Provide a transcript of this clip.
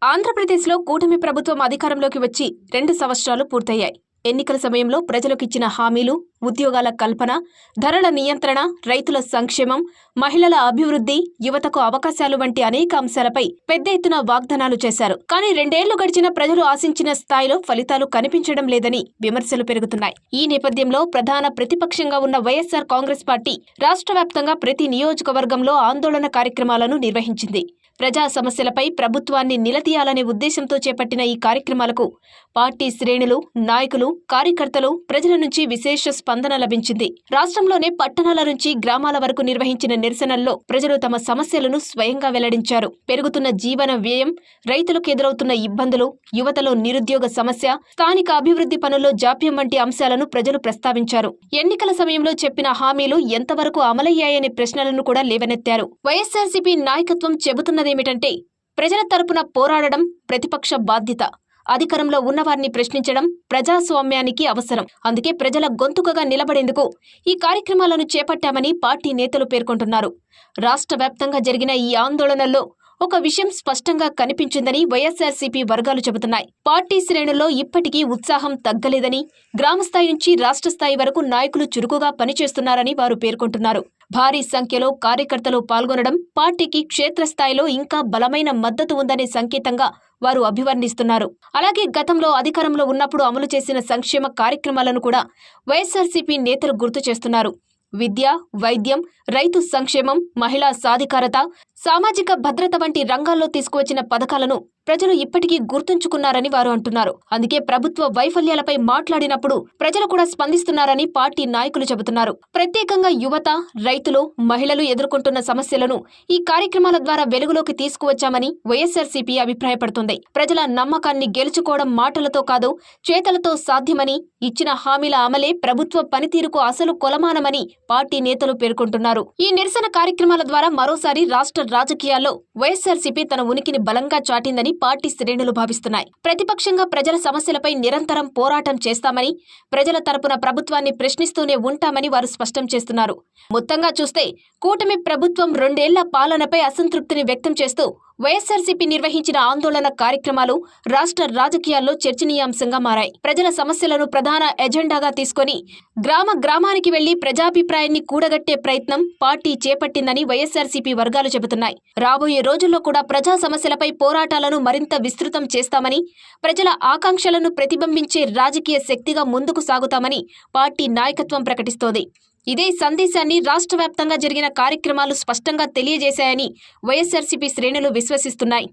ఆంధ్రప్రదేశ్లో కూటమి ప్రభుత్వం అధికారంలోకి వచ్చి 2 సంవత్సరాలు పూర్తయ్యాయి. ఎన్నికల సమయంలో ప్రజలకిచ్చిన హామీలు, ఉద్యోగాల కల్పన, ధరల నియంత్రణ, రైతుల సంక్షేమం, మహిళల అభివృద్ధి, యువతకు అవకాశాలు వంటి అనేక అంశాలపై పెద్ద ఎత్తున వాగ్దానాలు చేశారు. కానీ 2 ఏళ్లు గడిచిన ప్రజలు ఆశించిన స్థాయిలో ఫలితాలు కనిపించడం లేదని విమర్శలు పెరుగుతున్నాయి. ఈ నేపథ్యంలో ప్రధాన ప్రతిపక్షంగా ఉన్న వైఎస్ఆర్ కాంగ్రెస్ పార్టీ రాష్ట్ర వ్యాప్తంగా ప్రతి నియోజకవర్గంలో ఆందోళన కార్యక్రమాలను నిర్వహించింది. ప్రజా సమస్యలపై ప్రభుత్వాన్ని నిలదీయాలనే ఉద్దేశంతో చేపట్టిన ఈ కార్యక్రమాలకు పార్టీ శ్రేణులు, నాయకులు, కార్యకర్తలు, ప్రజల నుంచి విశేష స్పందన లభించింది. రాష్ట్రంలోనే పట్టణాల నుంచి గ్రామాల వరకు నిర్వహించిన నిరసనల్లో ప్రజలు తమ సమస్యలను స్వయంగా వెల్లడించారు. పెరుగుతున్న జీవన వ్యయం, రైతులకు ఎదురవుతున్న ఇబ్బందులు, యువతలో నిరుద్యోగ సమస్య, స్థానిక అభివృద్ధి పనుల్లో జాప్యం వంటి అంశాలను ప్రజలు ప్రస్తావించారు. ఎన్నికల సమయంలో చెప్పిన హామీలు ఎంతవరకు అమలయ్యాయనే ప్రశ్నలను కూడా లేవనెత్తారు. వైఎస్ఆర్సీపీ నాయకత్వం చెబుతున్నదేమిటంటే, ప్రజల తరపున పోరాడడం ప్రతిపక్ష బాధ్యత, అధికారంలో ఉన్నవారిని ప్రశ్నించడం ప్రజాస్వామ్యానికి అవసరం. అందుకే ప్రజల గొంతుకగా నిలబడేందుకు ఈ కార్యక్రమాలను చేపట్టామని పార్టీ నేతలు పేర్కొంటున్నారు. రాష్ట్ర వ్యాప్తంగా జరిగిన ఈ ఆందోళనల్లో ఒక విషయం స్పష్టంగా కనిపించిందని వైఎస్ఆర్సీపీ వర్గాలు చెబుతున్నాయి. పార్టీ శ్రేణుల్లో ఇప్పటికీ ఉత్సాహం తగ్గలేదని, గ్రామస్థాయి నుంచి రాష్ట్ర స్థాయి వరకు నాయకులు చురుకుగా పనిచేస్తున్నారని వారు పేర్కొంటున్నారు. భారీ సంఖ్యలో కార్యకర్తలు పాల్గొనడం పార్టీకి క్షేత్రస్థాయిలో ఇంకా బలమైన మద్దతు ఉందనే సంకేతంగా వారు అభివర్ణిస్తున్నారు. అలాగే గతంలో అధికారంలో ఉన్నప్పుడు అమలు చేసిన సంక్షేమ కార్యక్రమాలను కూడా వైఎస్ఆర్సీపీ నేతలు గుర్తు చేస్తున్నారు. విద్య, వైద్యం, రైతు సంక్షేమం, మహిళా సాధికారత, సామాజిక భద్రత వంటి రంగాల్లో తీసుకువచ్చిన పథకాలను ప్రజలు ఇప్పటికీ గుర్తుంచుకున్నారని వారు అంటున్నారు. అందుకే ప్రభుత్వ వైఫల్యాలపై మాట్లాడినప్పుడు ప్రజలు కూడా స్పందిస్తున్నారని పార్టీ నాయకులు చెబుతున్నారు. ప్రత్యేకంగా యువత, రైతులు, మహిళలు ఎదుర్కొంటున్న సమస్యలను ఈ కార్యక్రమాల ద్వారా వెలుగులోకి తీసుకువచ్చామని వైఎస్ఆర్సీపీ అభిప్రాయపడుతుంది. ప్రజల నమ్మకాన్ని గెలుచుకోవడం మాటలతో కాదు, చేతలతో సాధ్యమని, ఇచ్చిన హామీల అమలే ప్రభుత్వ పనితీరుకు అసలు కొలమానమని పార్టీ నేతలు పేర్కొంటున్నారు. ఈ నిరసన కార్యక్రమాల ద్వారా మరోసారి రాష్ట్ర రాజకీయాల్లో వైఎస్ఆర్సీపీ తన ఉనికిని బలంగా చాటిందని పార్టీ శ్రేణులు భావిస్తున్నాయి. ప్రతిపక్షంగా ప్రజల సమస్యలపై నిరంతరం పోరాటం చేస్తామని, ప్రజల తరపున ప్రభుత్వాన్ని ప్రశ్నిస్తూనే ఉంటామని వారు స్పష్టం చేస్తున్నారు. మొత్తంగా చూస్తే కూటమి ప్రభుత్వం 2 ఏళ్ల పాలనపై అసంతృప్తిని వ్యక్తం చేస్తూ వైఎస్ఆర్సీపీ నిర్వహించిన ఆందోళన కార్యక్రమాలు రాష్ట్ర రాజకీయాల్లో చర్చనీయాంశంగా మారాయి. ప్రజల సమస్యలను ప్రధాన ఎజెండాగా తీసుకుని గ్రామానికి వెళ్లి ప్రజాభిప్రాయాన్ని కూడగట్టే ప్రయత్నం పార్టీ చేపట్టిందని వైఎస్ఆర్సీపీ వర్గాలు చెబుతున్నాయి. రాబోయే రోజుల్లో కూడా ప్రజా సమస్యలపై పోరాటాలను మరింత విస్తృతం చేస్తామని, ప్రజల ఆకాంక్షలను ప్రతిబింబించే రాజకీయ శక్తిగా ముందుకు సాగుతామని పార్టీ నాయకత్వం ప్రకటిస్తోంది. ఇదే సందేశాన్ని రాష్ట్ర వ్యాప్తంగా జరిగిన కార్యక్రమాలు స్పష్టంగా తెలియజేశాయని వైఎస్ఆర్సీపీ శ్రేణులు విశ్వసిస్తున్నాయి.